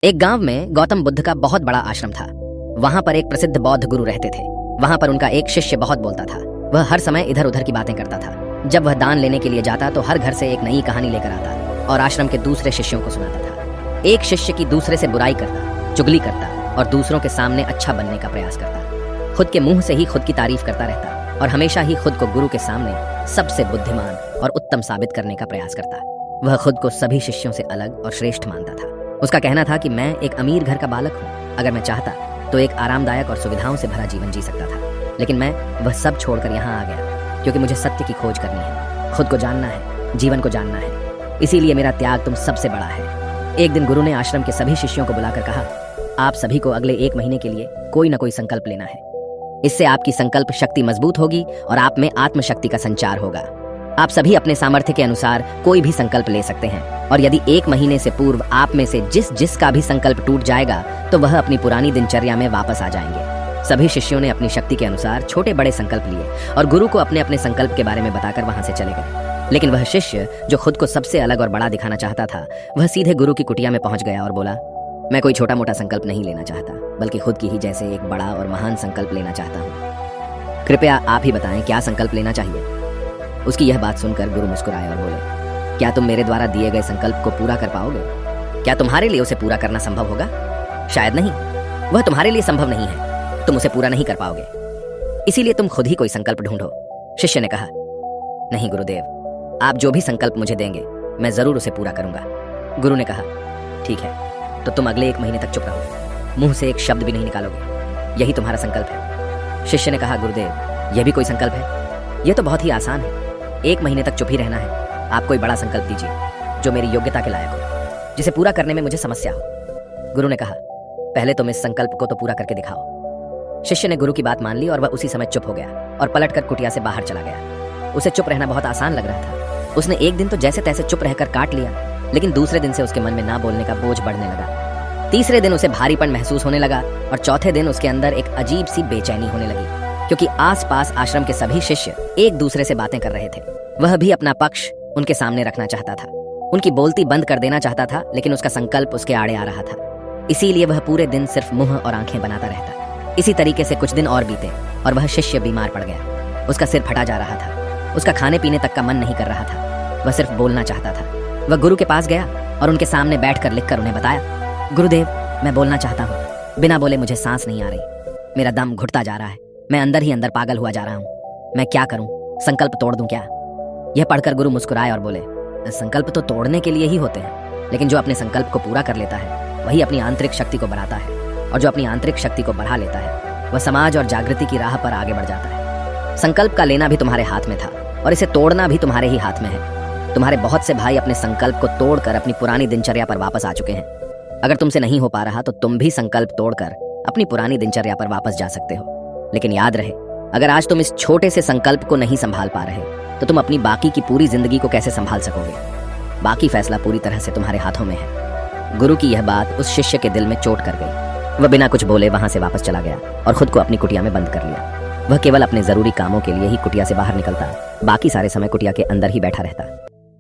एक गांव में गौतम बुद्ध का बहुत बड़ा आश्रम था। वहां पर एक प्रसिद्ध बौद्ध गुरु रहते थे। वहां पर उनका एक शिष्य बहुत बोलता था। वह हर समय इधर उधर की बातें करता था। जब वह दान लेने के लिए जाता तो हर घर से एक नई कहानी लेकर आता और आश्रम के दूसरे शिष्यों को सुनाता था। एक शिष्य की दूसरे से बुराई करता, चुगली करता और दूसरों के सामने अच्छा बनने का प्रयास करता। खुद के मुंह से ही खुद की तारीफ करता रहता और हमेशा ही खुद को गुरु के सामने सबसे बुद्धिमान और उत्तम साबित करने का प्रयास करता। वह खुद को सभी शिष्यों से अलग और श्रेष्ठ मानता था। उसका कहना था कि मैं एक अमीर घर का बालक हूँ। अगर मैं चाहता तो एक आरामदायक और सुविधाओं से भरा जीवन जी सकता था, लेकिन मैं वह सब छोड़कर यहाँ आ गया क्योंकि मुझे सत्य की खोज करनी है, खुद को जानना है, जीवन को जानना है। इसीलिए मेरा त्याग तुम सबसे बड़ा है। एक दिन गुरु ने आश्रम के सभी शिष्यों को बुलाकर कहा, आप सभी को अगले 1 महीने के लिए कोई ना कोई संकल्प लेना है। इससे आपकी संकल्प शक्ति मजबूत होगी और आप में आत्मशक्ति का संचार होगा। आप सभी अपने सामर्थ्य के अनुसार कोई भी संकल्प ले सकते हैं और यदि 1 महीने से पूर्व आप में से जिसका भी संकल्प टूट जाएगा तो वह अपनी पुरानी दिनचर्या में वापस आ जाएंगे। सभी शिष्यों ने अपनी शक्ति के अनुसार छोटे बड़े संकल्प लिए और गुरु को अपने अपने संकल्प के बारे में बताकर वहां से चले गए। लेकिन वह शिष्य जो खुद को सबसे अलग और बड़ा दिखाना चाहता था, वह सीधे गुरु की कुटिया में पहुंच गया और बोला, मैं कोई छोटा मोटा संकल्प नहीं लेना चाहता, बल्कि खुद की ही जैसे एक बड़ा और महान संकल्प लेना चाहता हूँ। कृपया आप ही बताएं क्या संकल्प लेना चाहिए। उसकी यह बात सुनकर गुरु मुस्कुराए और बोले, क्या तुम मेरे द्वारा दिए गए संकल्प को पूरा कर पाओगे? क्या तुम्हारे लिए उसे पूरा करना संभव होगा? शायद नहीं। वह तुम्हारे लिए संभव नहीं है, तुम उसे पूरा नहीं कर पाओगे। इसीलिए तुम खुद ही कोई संकल्प ढूंढो। शिष्य ने कहा, नहीं गुरुदेव, आप जो भी संकल्प मुझे देंगे मैं जरूर उसे पूरा करूंगा। गुरु ने कहा, ठीक है, तो तुम अगले 1 महीने तक चुप रहो, मुंह से एक शब्द भी नहीं निकालोगे। यही तुम्हारा संकल्प है। शिष्य ने कहा, गुरुदेव, यह भी कोई संकल्प है? यह तो बहुत ही आसान है। 1 महीने तक चुप ही रहना है। आप कोई बड़ा संकल्प दीजिए जो मेरी योग्यता के लायक हो, जिसे पूरा करने में मुझे समस्या हो। गुरु ने कहा, पहले तुम इस संकल्प को तो पूरा करके दिखाओ। शिष्य ने गुरु की बात मान ली और वह उसी समय चुप हो गया और पलटकर कुटिया से बाहर चला गया। उसे चुप रहना बहुत आसान लग रहा था। उसने एक दिन तो जैसे तैसे चुप रहकर काट लिया, लेकिन दूसरे दिन से उसके मन में ना बोलने का बोझ बढ़ने लगा। तीसरे दिन उसे भारीपन महसूस होने लगा और चौथे दिन उसके अंदर एक अजीब सी बेचैनी होने लगी, क्योंकि आसपास आश्रम के सभी शिष्य एक दूसरे से बातें कर रहे थे। वह भी अपना पक्ष उनके सामने रखना चाहता था, उनकी बोलती बंद कर देना चाहता था, लेकिन उसका संकल्प उसके आड़े आ रहा था। इसीलिए वह पूरे दिन सिर्फ मुंह और आंखें बनाता रहता। इसी तरीके से कुछ दिन और बीते और वह शिष्य बीमार पड़ गया। उसका सिर फटा जा रहा था, उसका खाने पीने तक का मन नहीं कर रहा था, वह सिर्फ बोलना चाहता था। वह गुरु के पास गया और उनके सामने बैठकर लिखकर उन्हें बताया, गुरुदेव, मैं बोलना चाहता हूँ, बिना बोले मुझे सांस नहीं आ रही, मेरा दम घुटता जा रहा है, मैं अंदर ही अंदर पागल हुआ जा रहा हूँ, मैं क्या करूँ, संकल्प तोड़ दूं क्या? यह पढ़कर गुरु मुस्कुराए और बोले, संकल्प तो तोड़ने के लिए ही होते हैं, लेकिन जो अपने संकल्प को पूरा कर लेता है वही अपनी आंतरिक शक्ति को बढ़ाता है, और जो अपनी आंतरिक शक्ति को बढ़ा लेता है वह समाज और जागृति की राह पर आगे बढ़ जाता है। संकल्प का लेना भी तुम्हारे हाथ में था और इसे तोड़ना भी तुम्हारे ही हाथ में है। तुम्हारे बहुत से भाई अपने संकल्प को तोड़कर अपनी पुरानी दिनचर्या पर वापस आ चुके हैं। अगर तुमसे नहीं हो पा रहा तो तुम भी संकल्प तोड़कर अपनी पुरानी दिनचर्या पर वापस जा सकते हो। लेकिन याद रहे, अगर आज तुम इस छोटे से संकल्प को नहीं संभाल पा रहे तो तुम अपनी बाकी की पूरी जिंदगी को कैसे संभाल सकोगे? बाकी फैसला पूरी तरह से तुम्हारे हाथों में है। गुरु की यह बात उस शिष्य के दिल में चोट कर गई। वह बिना कुछ बोले वहां से वापस चला गया और खुद को अपनी कुटिया में बंद कर लिया। वह केवल अपने जरूरी कामों के लिए ही कुटिया से बाहर निकलता, बाकी सारे समय कुटिया के अंदर ही बैठा रहता।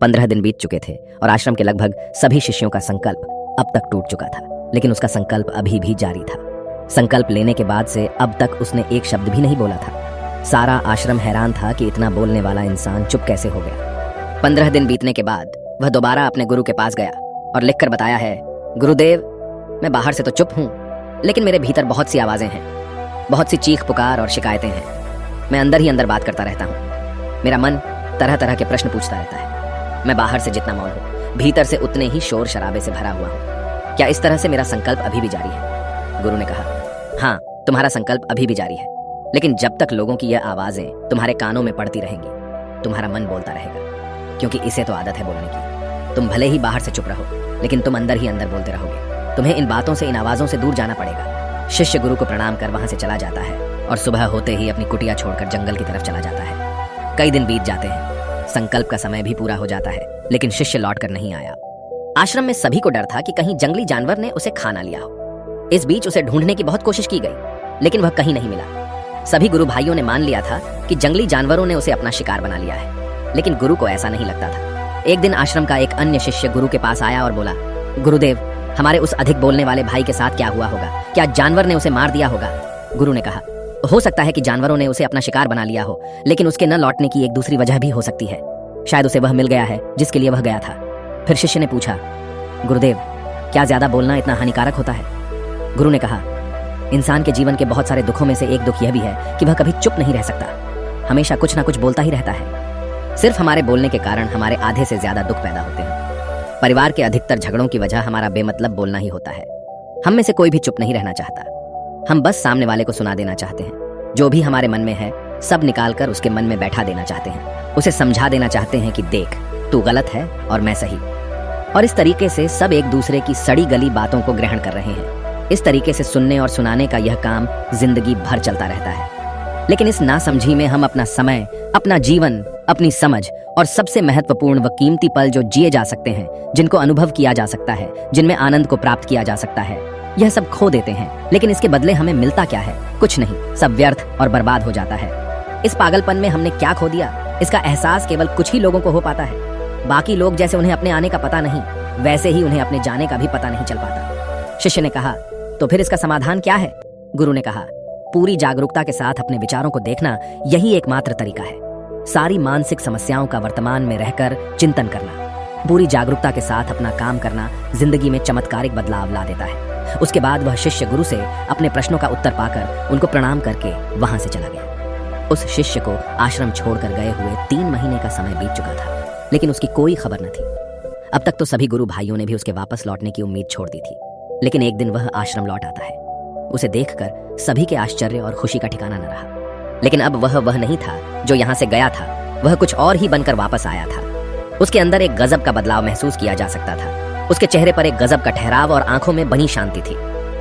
15 दिन बीत चुके थे और आश्रम के लगभग सभी शिष्यों का संकल्प अब तक टूट चुका था, लेकिन उसका संकल्प अभी भी जारी था। संकल्प लेने के बाद से अब तक उसने एक शब्द भी नहीं बोला था। सारा आश्रम हैरान था कि इतना बोलने वाला इंसान चुप कैसे हो गया। 15 दिन बीतने के बाद वह दोबारा अपने गुरु के पास गया और लिखकर बताया है, गुरुदेव, मैं बाहर से तो चुप हूँ, लेकिन मेरे भीतर बहुत सी आवाजें हैं, बहुत सी चीख पुकार और शिकायतें हैं। मैं अंदर ही अंदर बात करता रहता हूँ। मेरा मन तरह तरह के प्रश्न पूछता रहता है। मैं बाहर से जितना मौन हूँ, भीतर से उतने ही शोर शराबे से भरा हुआ हूँ। क्या इस तरह से मेरा संकल्प अभी भी जारी है? गुरु ने कहा, हाँ, तुम्हारा संकल्प अभी भी जारी है, लेकिन जब तक लोगों की यह आवाजें तुम्हारे कानों में पड़ती रहेंगी, तुम्हारा मन बोलता रहेगा, क्योंकि इसे तो आदत है बोलने की। तुम भले ही बाहर से चुप रहो, लेकिन तुम अंदर ही अंदर बोलते रहोगे। तुम्हें इन बातों से, इन आवाजों से दूर जाना पड़ेगा। शिष्य गुरु को प्रणाम कर वहां से चला जाता है और सुबह होते ही अपनी कुटिया छोड़कर जंगल की तरफ चला जाता है। कई दिन बीत जाते हैं, संकल्प का समय भी पूरा हो जाता है, लेकिन शिष्य लौट कर नहीं आया। आश्रम में सभी को डर था कि कहीं जंगली जानवर ने उसे खा ना लिया हो। इस बीच उसे ढूंढने की बहुत कोशिश की गई, लेकिन वह कहीं नहीं मिला। सभी गुरु भाइयों ने मान लिया था कि जंगली जानवरों ने उसे अपना शिकार बना लिया है, लेकिन गुरु को ऐसा नहीं लगता था। एक दिन आश्रम का एक अन्य शिष्य गुरु के पास आया और बोला, गुरुदेव, हमारे उस अधिक बोलने वाले भाई के साथ क्या हुआ होगा? क्या जानवर ने उसे मार दिया होगा? गुरु ने कहा, हो सकता है कि जानवरों ने उसे अपना शिकार बना लिया हो, लेकिन उसके न लौटने की एक दूसरी वजह भी हो सकती है। शायद उसे वह मिल गया है जिसके लिए वह गया था। फिर शिष्य ने पूछा, गुरुदेव, क्या ज्यादा बोलना इतना हानिकारक होता है? गुरु ने कहा, इंसान के जीवन के बहुत सारे दुखों में से एक दुख यह भी है कि वह कभी चुप नहीं रह सकता, हमेशा कुछ ना कुछ बोलता ही रहता है। सिर्फ हमारे बोलने के कारण हमारे आधे से ज्यादा दुख पैदा होते हैं। परिवार के अधिकतर झगड़ों की वजह हमारा बेमतलब बोलना ही होता है। हम में से कोई भी चुप नहीं रहना चाहता। हम बस सामने वाले को सुना देना चाहते हैं। जो भी हमारे मन में है सब निकालकर उसके मन में बैठा देना चाहते हैं। उसे समझा देना चाहते हैं कि देख, तू गलत है और मैं सही। और इस तरीके से सब एक दूसरे की सड़ी गली बातों को ग्रहण कर रहे हैं। इस तरीके से सुनने और सुनाने का यह काम जिंदगी भर चलता रहता है। लेकिन इस नासमझी में हम अपना समय, अपना जीवन, अपनी समझ और सबसे महत्वपूर्ण व कीमती पल जो जिए जा सकते हैं, जिनको अनुभव किया जा सकता है, जिनमें आनंद को प्राप्त किया जा सकता है, यह सब खो देते हैं। लेकिन इसके बदले हमें मिलता क्या है? कुछ नहीं, सब व्यर्थ और बर्बाद हो जाता है। इस पागलपन में हमने क्या खो दिया, इसका एहसास केवल कुछ ही लोगों को हो पाता है। बाकी लोग जैसे उन्हें अपने आने का पता नहीं, वैसे ही उन्हें अपने जाने का भी पता नहीं चल पाता। शिष्य ने कहा, तो फिर इसका समाधान क्या है? गुरु ने कहा, पूरी जागरूकता के साथ अपने विचारों को देखना यही एकमात्र तरीका है। सारी मानसिक समस्याओं का वर्तमान में रहकर चिंतन करना, पूरी जागरूकता के साथ अपना काम करना जिंदगी में चमत्कारिक बदलाव ला देता है। उसके बाद वह शिष्य गुरु से अपने प्रश्नों का उत्तर पाकर उनको प्रणाम करके वहां से चला गया। उस शिष्य को आश्रम छोड़कर गए हुए 3 महीने का समय बीत चुका था, लेकिन उसकी कोई खबर न थी। अब तक तो सभी गुरु भाइयों ने भी उसके वापस लौटने की उम्मीद छोड़ दी थी, लेकिन एक दिन वह आश्रम लौट आता है। उसे देखकर सभी के आश्चर्य और खुशी का ठिकाना न रहा। लेकिन अब वह नहीं था जो यहाँ से गया था, वह कुछ और ही बनकर वापस आया था। उसके अंदर एक गजब का बदलाव महसूस किया जा सकता था। उसके चेहरे पर एक गजब का ठहराव और आंखों में बनी शांति थी।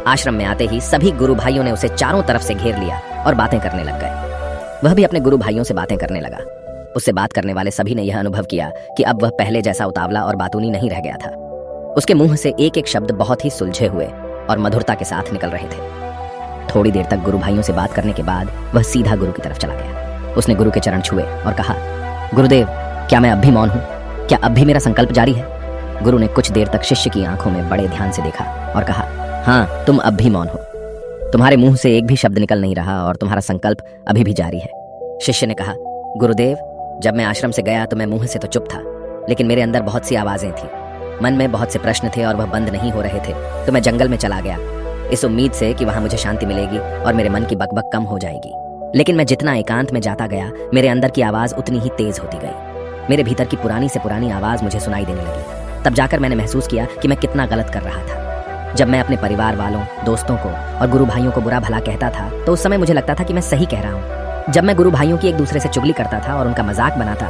आश्रम में आते ही सभी गुरु भाइयों ने उसे चारों तरफ से घेर लिया और बातें करने लग गए। वह भी अपने गुरु भाइयों से बातें करने लगा। उससे बात करने वाले सभी ने यह अनुभव किया कि अब वह पहले जैसा उतावला और बातूनी नहीं रह गया था। उसके मुंह से एक एक शब्द बहुत ही सुलझे हुए और मधुरता के साथ निकल रहे थे। थोड़ी देर तक गुरु भाइयों से बात करने के बाद वह सीधा गुरु की तरफ चला गया। उसने गुरु के चरण छुए और कहा, गुरुदेव, क्या मैं अब भी मौन हूँ? क्या अब भी मेरा संकल्प जारी है? गुरु ने कुछ देर तक शिष्य की आंखों में बड़े ध्यान से देखा और कहा, हाँ, तुम अब भी मौन हो। तुम्हारे मुंह से एक भी शब्द निकल नहीं रहा और तुम्हारा संकल्प अभी भी जारी है। शिष्य ने कहा, गुरुदेव, जब मैं आश्रम से गया तो मैं मुंह से तो चुप था, लेकिन मेरे अंदर बहुत सी आवाजें थी। मन में बहुत से प्रश्न थे और वह बंद नहीं हो रहे थे, तो मैं जंगल में चला गया इस उम्मीद से कि वहां मुझे शांति मिलेगी और मेरे मन की बकबक कम हो जाएगी। लेकिन मैं जितना एकांत में जाता गया, मेरे अंदर की आवाज उतनी ही तेज होती गई। मेरे भीतर की पुरानी से पुरानी आवाज मुझे सुनाई देने लगी। तब जाकर मैंने महसूस किया कि मैं कितना गलत कर रहा था। जब मैं अपने परिवार वालों, दोस्तों को और गुरु भाइयों को बुरा भला कहता था तो उस समय मुझे लगता था कि मैं सही कह रहा हूँ। जब मैं गुरु भाइयों की एक दूसरे से चुगली करता था और उनका मजाक बनाता,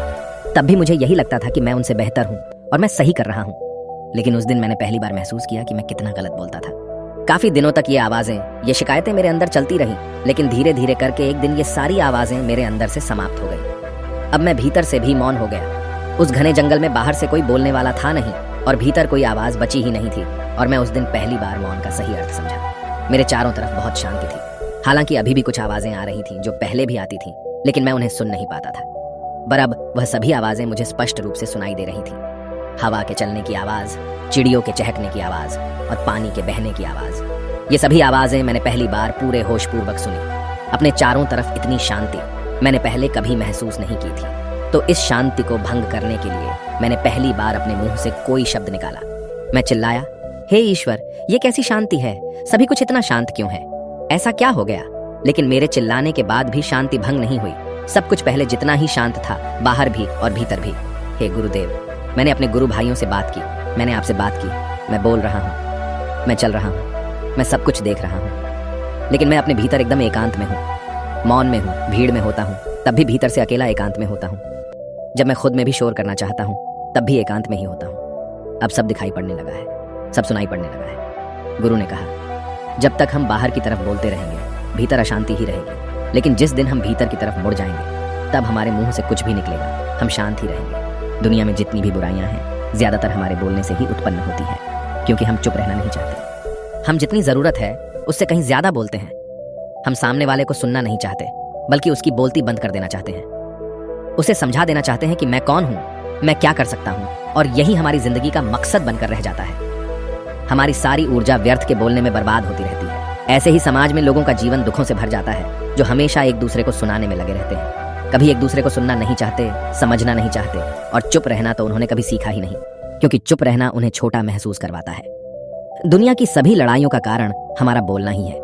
तब भी मुझे यही लगता था कि मैं उनसे बेहतर हूँ और मैं सही कर रहा हूँ। लेकिन उस दिन मैंने पहली बार महसूस किया कि मैं कितना गलत बोलता था। काफी दिनों तक ये आवाजें, ये शिकायतें मेरे अंदर चलती रहीं, लेकिन धीरे धीरे करके एक दिन ये सारी आवाजें मेरे अंदर से समाप्त हो गई। अब मैं भीतर से भी मौन हो गया। उस घने जंगल में बाहर से कोई बोलने वाला था नहीं और भीतर कोई आवाज बची ही नहीं थी, और मैं उस दिन पहली बार मौन का सही अर्थ समझा। मेरे चारों तरफ बहुत शांति थी। हालांकि अभी भी कुछ आवाजें आ रही थीं जो पहले भी आती थीं, लेकिन मैं उन्हें सुन नहीं पाता था। पर अब वह सभी आवाजें मुझे स्पष्ट रूप से सुनाई दे रही थीं। हवा के चलने की आवाज, चिड़ियों के चहकने की आवाज और पानी के बहने की आवाज, ये सभी आवाजें मैंने पहली बार पूरे होशपूर्वक सुनी। अपने चारों तरफ इतनी शांति मैंने पहले कभी महसूस नहीं की थी। तो इस शांति को भंग करने के लिए मैंने पहली बार अपने मुंह से कोई शब्द निकाला। मैं चिल्लाया, हे ईश्वर, ये कैसी शांति है? सभी कुछ इतना शांत क्यों है? ऐसा क्या हो गया? लेकिन मेरे चिल्लाने के बाद भी शांति भंग नहीं हुई। सब कुछ पहले जितना ही शांत था, बाहर भी और भीतर भी। हे गुरुदेव, मैंने अपने गुरु भाइयों से बात की, मैंने आपसे बात की। मैं बोल रहा हूँ, मैं चल रहा हूँ, मैं सब कुछ देख रहा हूँ, लेकिन मैं अपने भीतर एकदम एकांत में हूँ, मौन में हूँ। भीड़ में होता हूँ तब भी भीतर से अकेला एकांत में होता हूँ। जब मैं खुद में भी शोर करना चाहता हूँ तब भी एकांत में ही होता हूँ। अब सब दिखाई पड़ने लगा है, सब सुनाई पड़ने लगा है। गुरु ने कहा, जब तक हम बाहर की तरफ बोलते रहेंगे, भीतर अशांति ही रहेगी, लेकिन जिस दिन हम भीतर की तरफ मुड़ जाएंगे, तब हमारे मुंह से कुछ भी निकलेगा, हम शांत ही रहेंगे। दुनिया में जितनी भी बुराइयां हैं, ज्यादातर हमारे बोलने से ही उत्पन्न होती है, क्योंकि हम चुप रहना नहीं चाहते। हम जितनी जरूरत है उससे कहीं ज्यादा बोलते हैं। हम सामने वाले को सुनना नहीं चाहते, बल्कि उसकी बोलती बंद कर देना चाहते हैं। उसे समझा देना चाहते हैं कि मैं कौन हूं, मैं क्या कर सकता हूं, और यही हमारी जिंदगी का मकसद बनकर रह जाता है। हमारी सारी ऊर्जा व्यर्थ के बोलने में बर्बाद होती रहती है। ऐसे ही समाज में लोगों का जीवन दुखों से भर जाता है, जो हमेशा एक दूसरे को सुनाने में लगे रहते हैं। कभी एक दूसरे को सुनना नहीं चाहते, समझना नहीं चाहते, और चुप रहना तो उन्होंने कभी सीखा ही नहीं, क्योंकि चुप रहना उन्हें छोटा महसूस करवाता है। दुनिया की सभी लड़ाइयों का कारण हमारा बोलना ही है,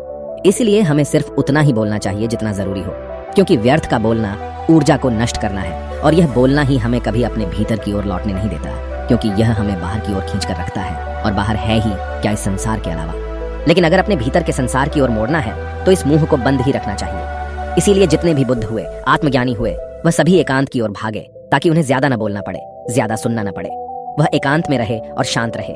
इसलिए हमें सिर्फ उतना ही बोलना चाहिए जितना जरूरी हो, क्योंकि व्यर्थ का बोलना ऊर्जा को नष्ट करना है, और यह बोलना ही हमें कभी अपने भीतर की ओर लौटने नहीं देता, क्योंकि यह हमें बाहर की ओर खींच कर रखता है, और बाहर है ही क्या इस संसार के अलावा। लेकिन अगर अपने भीतर के संसार की ओर मोड़ना है तो इस मुंह को बंद ही रखना चाहिए। इसीलिए जितने भी बुद्ध हुए, आत्मज्ञानी हुए, वह सभी एकांत की ओर भागे, ताकि उन्हें ज्यादा न बोलना पड़े, ज्यादा सुनना न पड़े। वह एकांत में रहे और शांत रहे,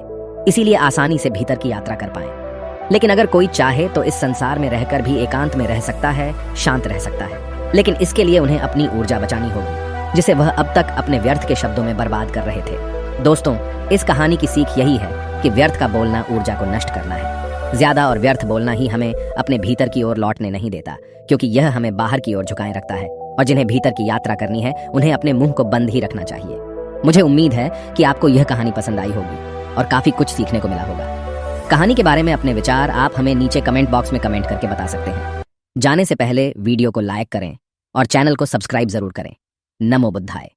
इसीलिए आसानी से भीतर की यात्रा कर पाए। लेकिन अगर कोई चाहे तो इस संसार में रहकर भी एकांत में रह सकता है, शांत रह सकता है, लेकिन इसके लिए उन्हें अपनी ऊर्जा बचानी होगी, जिसे वह अब तक अपने व्यर्थ के शब्दों में बर्बाद कर रहे थे। दोस्तों, इस कहानी की सीख यही है कि व्यर्थ का बोलना ऊर्जा को नष्ट करना है। ज्यादा और व्यर्थ बोलना ही हमें अपने भीतर की ओर लौटने नहीं देता, क्योंकि यह हमें बाहर की ओर झुकाए रखता है, और जिन्हें भीतर की यात्रा करनी है उन्हें अपने मुंह को बंद ही रखना चाहिए। मुझे उम्मीद है कि आपको यह कहानी पसंद आई होगी और काफी कुछ सीखने को मिला होगा। कहानी के बारे में अपने विचार आप हमें नीचे कमेंट बॉक्स में कमेंट करके बता सकते हैं। जाने से पहले वीडियो को लाइक करें और चैनल को सब्सक्राइब जरूर करें। नमो बुद्धाय।